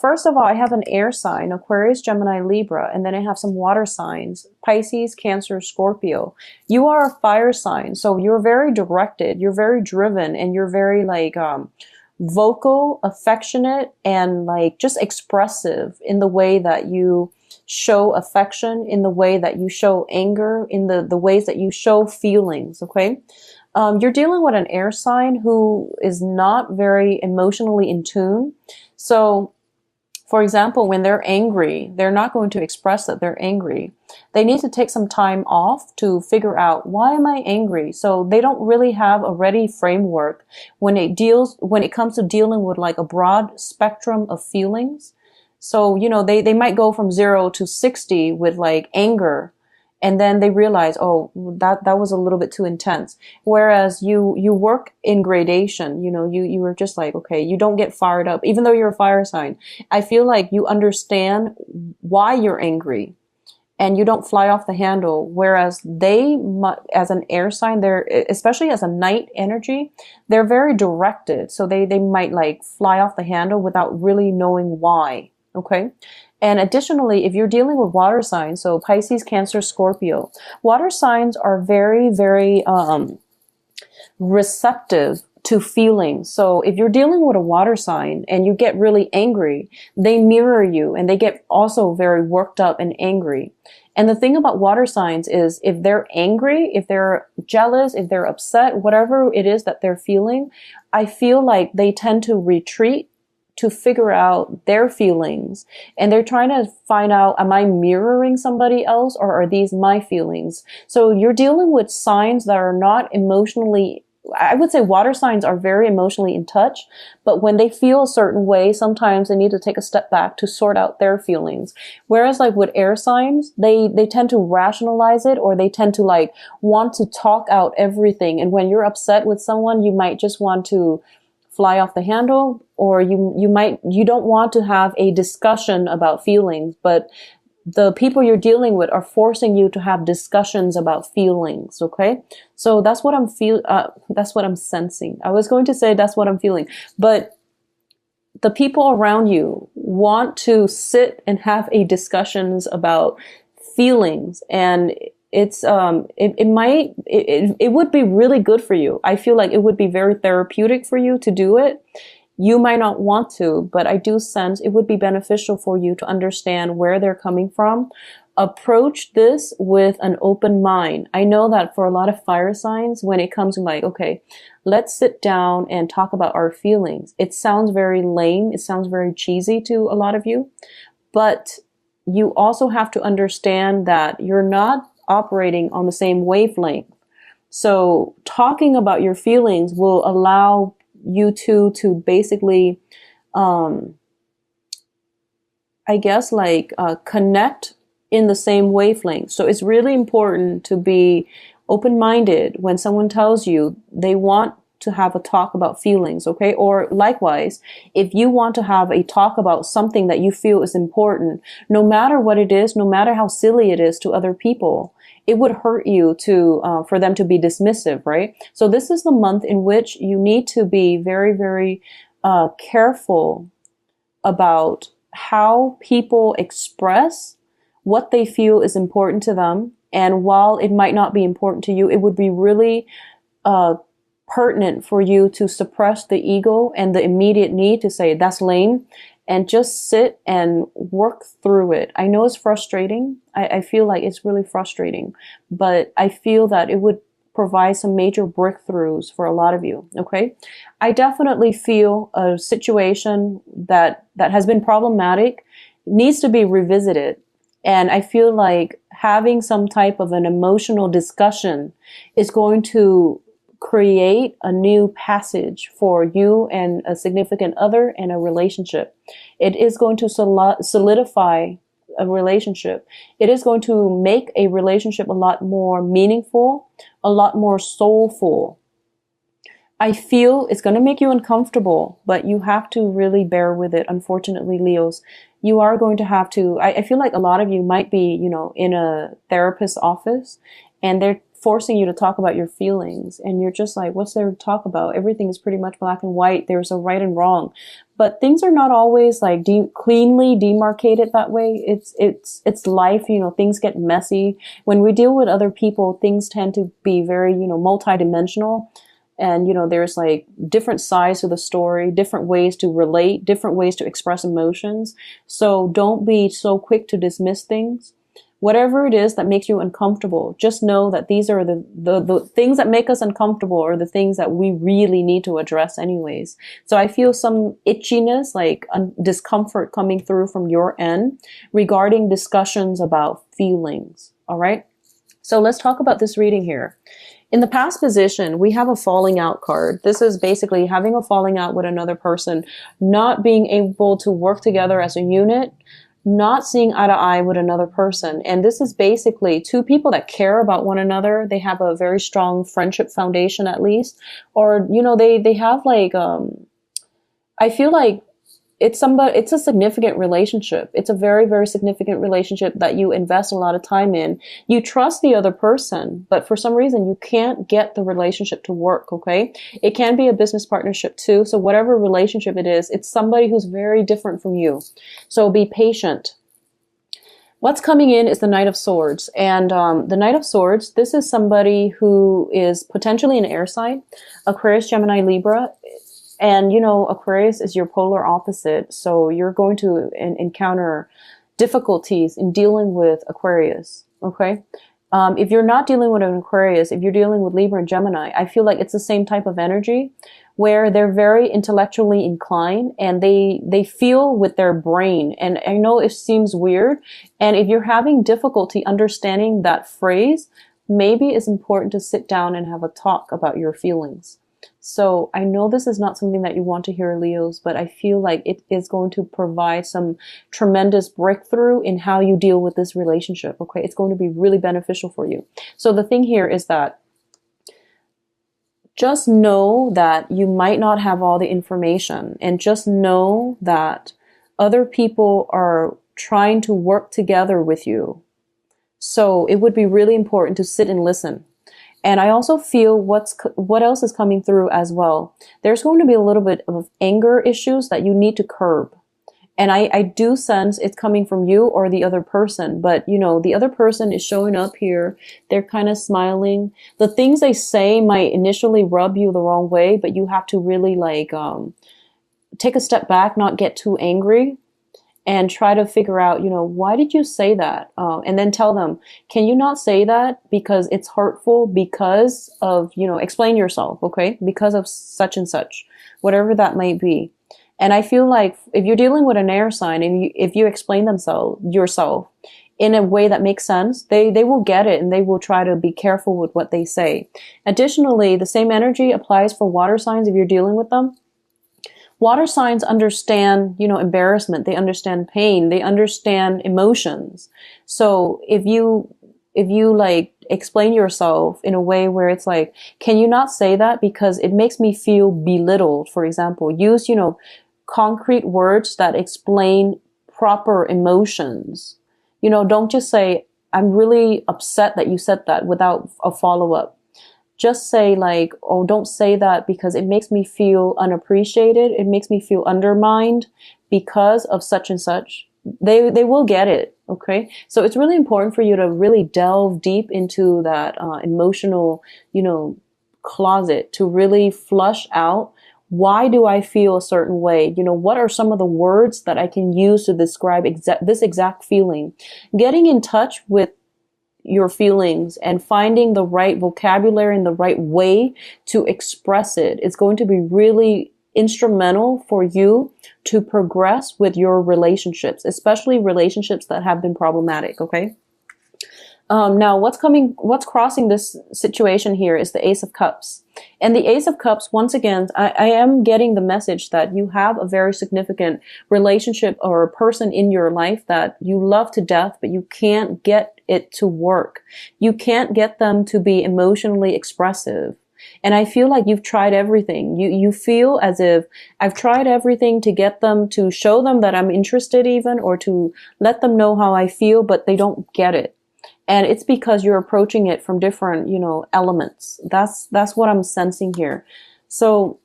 First of all, I have an air sign, Aquarius, Gemini, Libra, and then I have some water signs, Pisces, Cancer, Scorpio. You are a fire sign, so you're very directed, you're very driven, and you're very like vocal, affectionate, and like just expressive in the way that you show affection, in the way that you show anger, in the ways that you show feelings, okay? You're dealing with an air sign who is not very emotionally in tune. So, for example, when they're angry, they're not going to express that they're angry. They need to take some time off to figure out, why am I angry? So they don't really have a ready framework when it comes to dealing with like a broad spectrum of feelings. So, they might go from 0 to 60 with like anger. And then they realize, oh, that was a little bit too intense. Whereas you work in gradation, you were just like, okay, you don't get fired up, even though you're a fire sign. I feel like you understand why you're angry and you don't fly off the handle. Whereas they, as an air sign, especially as a night energy, they're very directed. So they might like fly off the handle without really knowing why. Okay. And additionally, if you're dealing with water signs, so Pisces, Cancer, Scorpio, water signs are very, very receptive to feelings. So if you're dealing with a water sign and you get really angry, they mirror you and they get also very worked up and angry. And the thing about water signs is if they're angry, if they're jealous, if they're upset, whatever it is that they're feeling, I feel like they tend to retreat to figure out their feelings. And they're trying to find out, am I mirroring somebody else or are these my feelings? So you're dealing with signs that are not emotionally, I would say water signs are very emotionally in touch, but when they feel a certain way, sometimes they need to take a step back to sort out their feelings. Whereas like with air signs, they tend to rationalize it, or they tend to like want to talk out everything. And when you're upset with someone, you might just want to fly off the handle, or you don't want to have a discussion about feelings, but the people you're dealing with are forcing you to have discussions about feelings. Okay. So that's what that's what I'm sensing. I was going to say that's what I'm feeling, but the people around you want to sit and have a discussions about feelings, and it would be really good for you. I feel like it would be very therapeutic for you to do it. You might not want to, but I do sense it would be beneficial for you to understand where they're coming from. Approach this with an open mind. I know that for a lot of fire signs, when it comes to like, okay, let's sit down and talk about our feelings, it sounds very lame. It sounds very cheesy to a lot of you, but you also have to understand that you're not operating on the same wavelength. So talking about your feelings will allow you two to basically, I guess connect in the same wavelength. So it's really important to be open-minded when someone tells you they want to have a talk about feelings, okay? Or likewise, if you want to have a talk about something that you feel is important, no matter what it is, no matter how silly it is to other people, it would hurt you for them to be dismissive, right? So this is the month in which you need to be very, very careful about how people express what they feel is important to them. And while it might not be important to you, it would be really pertinent for you to suppress the ego and the immediate need to say, that's lame, and just sit and work through it. I know it's frustrating. I feel like it's really frustrating, but I feel that it would provide some major breakthroughs for a lot of you. Okay. I definitely feel a situation that has been problematic needs to be revisited. And I feel like having some type of an emotional discussion is going to create a new passage for you and a significant other in a relationship. It is going to solidify a relationship. It is going to make a relationship a lot more meaningful, a lot more soulful. I feel it's going to make you uncomfortable, but you have to really bear with it. Unfortunately, Leos, you are going to have to, I feel like a lot of you might be, in a therapist's office and they're forcing you to talk about your feelings, and you're just like, what's there to talk about? Everything is pretty much black and white. There's a right and wrong. but things are not always like cleanly demarcated that way. It's life, you know, things get messy. When we deal with other people, things tend to be very, you know, multidimensional. And, you know, there's like different sides to the story, different ways to relate, different ways to express emotions. So don't be so quick to dismiss things. Whatever it is that makes you uncomfortable, just know that these are the things that make us uncomfortable are the things that we really need to address anyways. So I feel some itchiness, like discomfort coming through from your end regarding discussions about feelings. All right. So let's talk about this reading here. In the past position, we have a falling out card. This is basically having a falling out with another person, not being able to work together as a unit, not seeing eye to eye with another person. And this is basically two people that care about one another. They have a very strong friendship foundation, at least. Or, you know, they have like, I feel like it's a significant relationship. It's a very, very significant relationship that you invest a lot of time in. You trust the other person, but for some reason you can't get the relationship to work, okay? It can be a business partnership too. So whatever relationship it is, it's somebody who's very different from you. So be patient. What's coming in is the Knight of Swords. And the Knight of Swords, this is somebody who is potentially an air sign, Aquarius, Gemini, Libra. And, you know, Aquarius is your polar opposite. So you're going to encounter difficulties in dealing with Aquarius. Okay. If you're not dealing with an Aquarius, if you're dealing with Libra and Gemini, I feel like it's the same type of energy where they're very intellectually inclined and they feel with their brain. And I know it seems weird. And if you're having difficulty understanding that phrase, maybe it's important to sit down and have a talk about your feelings. So I know this is not something that you want to hear, Leos, but I feel like it is going to provide some tremendous breakthrough in how you deal with this relationship. Okay. It's going to be really beneficial for you. So the thing here is that just know that you might not have all the information, and just know that other people are trying to work together with you. So it would be really important to sit and listen. And I also feel what else is coming through as well. There's going to be a little bit of anger issues that you need to curb. And I do sense it's coming from you or the other person. But, you know, the other person is showing up here. They're kind of smiling. The things they say might initially rub you the wrong way, but you have to really like take a step back, not get too angry, and try to figure out, you know, why did you say that? And then tell them, can you not say that because it's hurtful, because of, you know, explain yourself, okay? Because of such and such, whatever that might be. And I feel like if you're dealing with an air sign and if you explain yourself in a way that makes sense, they will get it and they will try to be careful with what they say. Additionally, the same energy applies for water signs if you're dealing with them. Water signs understand, you know, embarrassment. They understand pain. They understand emotions. So if you like explain yourself in a way where it's like, can you not say that because it makes me feel belittled, for example, use, you know, concrete words that explain proper emotions. You know, don't just say, I'm really upset that you said that without a follow-up. Just say like, oh, don't say that because it makes me feel unappreciated. It makes me feel undermined because of such and such. They will get it. Okay. So it's really important for you to really delve deep into that emotional, you know, closet to really flush out. Why do I feel a certain way? You know, what are some of the words that I can use to describe this exact feeling? Getting in touch with your feelings and finding the right vocabulary and the right way to express it is going to be really instrumental for you to progress with your relationships, especially relationships that have been problematic. Okay. Now what's crossing this situation here is the Ace of Cups. And the Ace of Cups, once again, I am getting the message that you have a very significant relationship or a person in your life that you love to death, but you can't get it to work. You can't get them to be emotionally expressive. And I feel like you've tried everything. You feel as if I've tried everything to get them to show them that I'm interested even, or to let them know how I feel, but they don't get it. And it's because you're approaching it from different, you know, elements. That's what I'm sensing here. So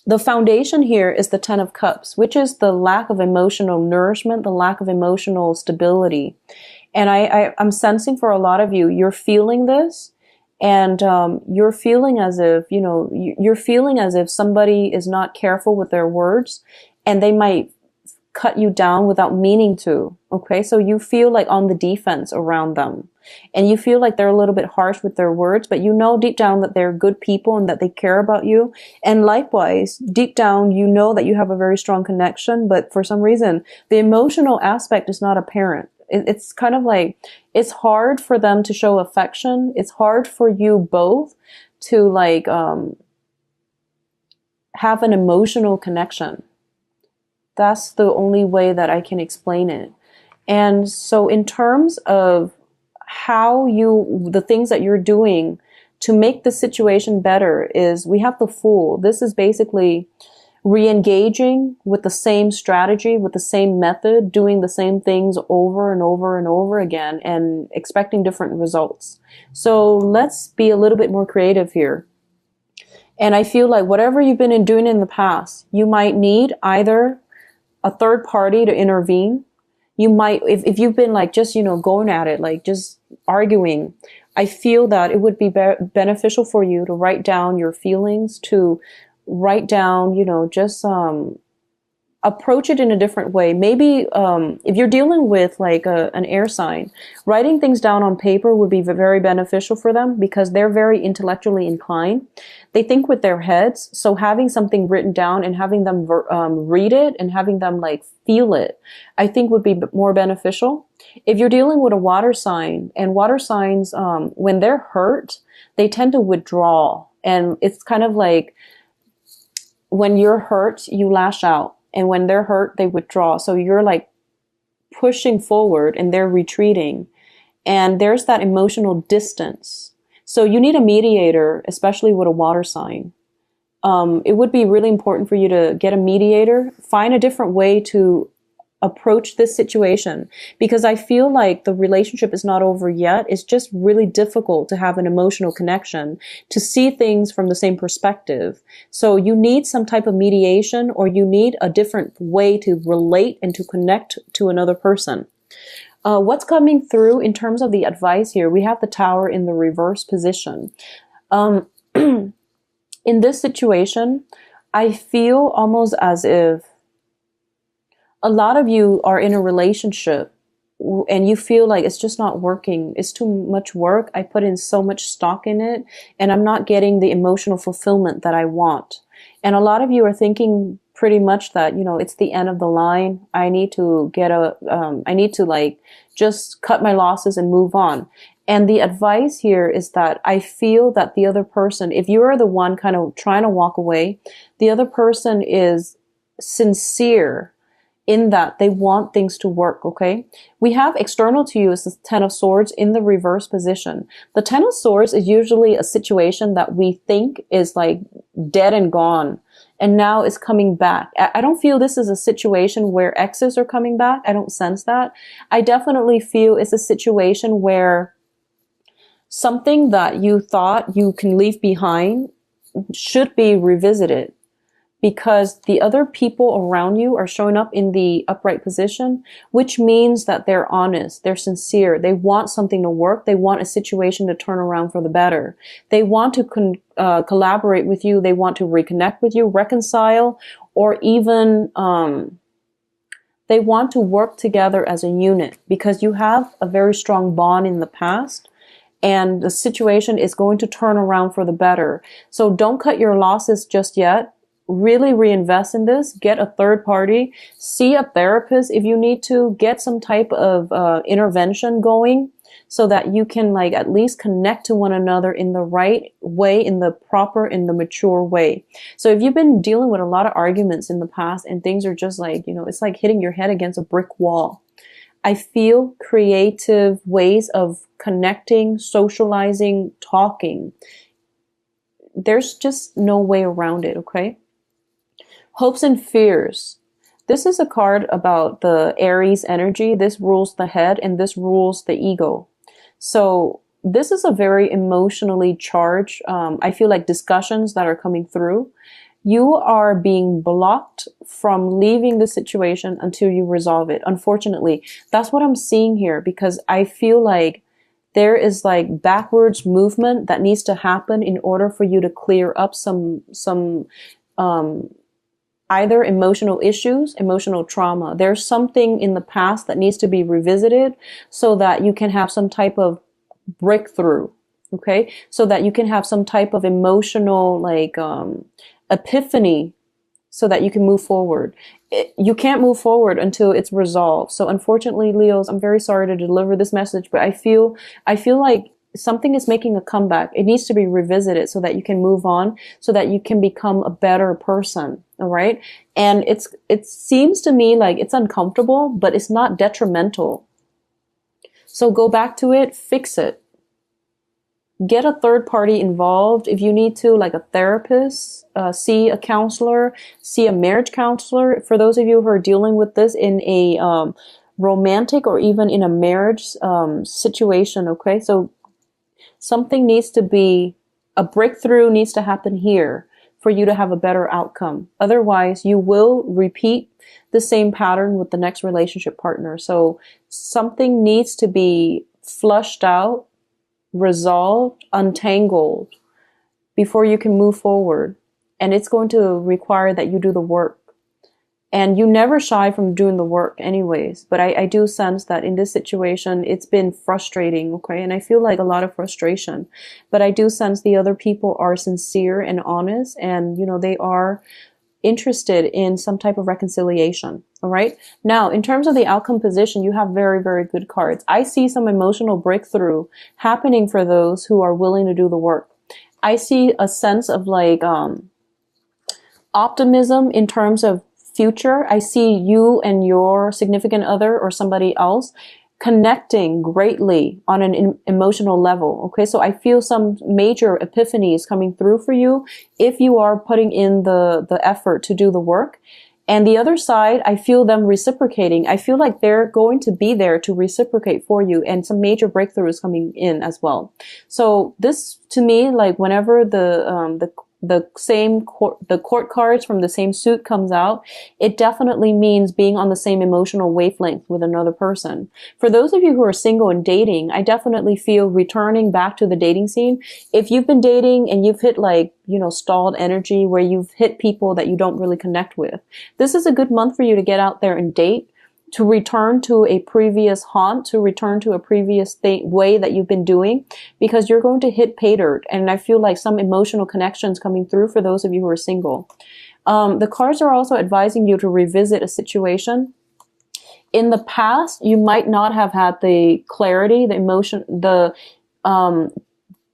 The foundation here is the Ten of Cups, which is the lack of emotional nourishment, the lack of emotional stability. And I'm sensing for a lot of you, you're feeling this, and you're feeling as if, you're feeling as if somebody is not careful with their words, and they might cut you down without meaning to. Okay, so you feel like on the defense around them, and you feel like they're a little bit harsh with their words, but you know deep down that they're good people and that they care about you. And likewise, deep down, you know that you have a very strong connection, but for some reason, the emotional aspect is not apparent. It's kind of like, it's hard for them to show affection. It's hard for you both to like have an emotional connection. That's the only way that I can explain it. And so in terms of the things that you're doing to make the situation better is, we have the Fool. This is basically re-engaging with the same strategy, with the same method, doing the same things over and over and over again, and expecting different results. So let's be a little bit more creative here. And I feel like whatever you've been doing in the past, you might need either a third party to intervene. You might, if you've been like just, going at it, like just arguing, I feel that it would be beneficial for you to write down your feelings, to write down, just approach it in a different way. Maybe if you're dealing with like an air sign, writing things down on paper would be very beneficial for them, because they're very intellectually inclined. They think with their heads. So having something written down and having them read it and having them like feel it, I think would be more beneficial. If you're dealing with a water sign, and water signs, when they're hurt, they tend to withdraw. And it's kind of like, when you're hurt, you lash out. And when they're hurt, they withdraw. So you're like pushing forward and they're retreating. And there's that emotional distance. So you need a mediator, especially with a water sign. It would be really important for you to get a mediator, find a different way to approach this situation, because I feel like the relationship is not over yet. It's just really difficult to have an emotional connection, to see things from the same perspective. So you need some type of mediation, or you need a different way to relate and to connect to another person. What's coming through in terms of the advice here? We have the Tower in the reverse position. In this situation, I feel almost as if a lot of you are in a relationship and you feel like it's just not working. It's too much work. I put in so much stock in it, and I'm not getting the emotional fulfillment that I want. And a lot of you are thinking pretty much that, it's the end of the line. I need to I need to like just cut my losses and move on. And the advice here is that I feel that the other person, if you are the one kind of trying to walk away, the other person is sincere in that they want things to work, okay? We have external to you is the Ten of Swords in the reverse position. The Ten of Swords is usually a situation that we think is like dead and gone, and now it's coming back. I don't feel this is a situation where exes are coming back. I don't sense that. I definitely feel it's a situation where something that you thought you can leave behind should be revisited, because the other people around you are showing up in the upright position, which means that they're honest, they're sincere, they want something to work, they want a situation to turn around for the better. They want to collaborate with you, they want to reconnect with you, reconcile, or even they want to work together as a unit, because you have a very strong bond in the past. And the situation is going to turn around for the better. So don't cut your losses just yet. Really reinvest in this. Get a third party. See a therapist if you need to. Get some type of intervention going, so that you can like at least connect to one another in the right way, in the proper, in the mature way. So if you've been dealing with a lot of arguments in the past and things are just like, it's like hitting your head against a brick wall, I feel creative ways of connecting, socializing, talking. There's just no way around it, okay? Hopes and fears. This is a card about the Aries energy. This rules the head and this rules the ego. So this is a very emotionally charged, I feel like, discussions that are coming through. You are being blocked from leaving the situation until you resolve it. Unfortunately, that's what I'm seeing here, because I feel like there is like backwards movement that needs to happen in order for you to clear up some either emotional issues, emotional trauma. There's something in the past that needs to be revisited so that you can have some type of breakthrough. Okay. So that you can have some type of emotional, like, epiphany, so that you can move forward. You can't move forward until it's resolved. So unfortunately, Leos, I'm very sorry to deliver this message, but I feel like something is making a comeback. It needs to be revisited so that you can move on, so that you can become a better person. All right. And it seems to me like it's uncomfortable, but it's not detrimental. So go back to it, fix it. Get a third party involved if you need to, like a therapist, see a counselor, see a marriage counselor. For those of you who are dealing with this in a romantic or even in a marriage situation, okay? So something needs to be, a breakthrough needs to happen here for you to have a better outcome. Otherwise, you will repeat the same pattern with the next relationship partner. So something needs to be flushed out, resolved, untangled before you can move forward. And it's going to require that you do the work. And you never shy from doing the work anyways. But I do sense that in this situation, it's been frustrating, okay? And I feel like a lot of frustration. But I do sense the other people are sincere and honest, and, you know, they are interested in some type of reconciliation. All right. Now, in terms of the outcome position, you have very, very good cards. I see some emotional breakthrough happening for those who are willing to do the work. I see a sense of like, optimism in terms of future. I see you and your significant other or somebody else connecting greatly on an emotional level. Okay. So I feel some major epiphanies coming through for you if you are putting in the effort to do the work. And the other side, I feel them reciprocating. I feel like they're going to be there to reciprocate for you, and some major breakthroughs coming in as well. So this, to me, like whenever the court cards from the same suit comes out, it definitely means being on the same emotional wavelength with another person. For those of you who are single and dating, I definitely feel returning back to the dating scene. If you've been dating and you've hit like, you know, stalled energy where you've hit people that you don't really connect with, this is a good month for you to get out there and date, to return to a previous haunt, to return to a previous way that you've been doing, because you're going to hit pay dirt. And I feel like some emotional connections coming through for those of you who are single. The cards are also advising you to revisit a situation. In the past, you might not have had the clarity, the emotion,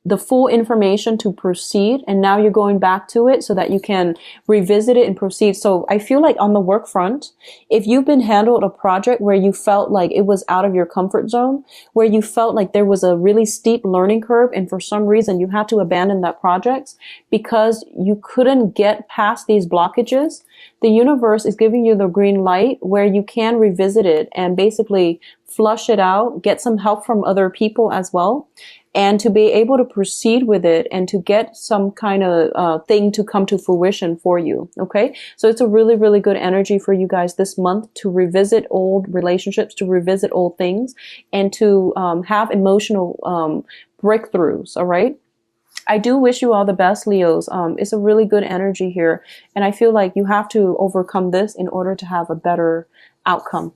the full information to proceed, and now you're going back to it so that you can revisit it and proceed. So I feel like on the work front, if you've been handled a project where you felt like it was out of your comfort zone, where you felt like there was a really steep learning curve, and for some reason you had to abandon that project because you couldn't get past these blockages, the universe is giving you the green light where you can revisit it and basically flush it out, get some help from other people as well, and to be able to proceed with it and to get some kind of thing to come to fruition for you. Okay. So it's a really, really good energy for you guys this month to revisit old relationships, to revisit old things, and to have emotional breakthroughs. All right. I do wish you all the best, Leos. It's a really good energy here. And I feel like you have to overcome this in order to have a better outcome.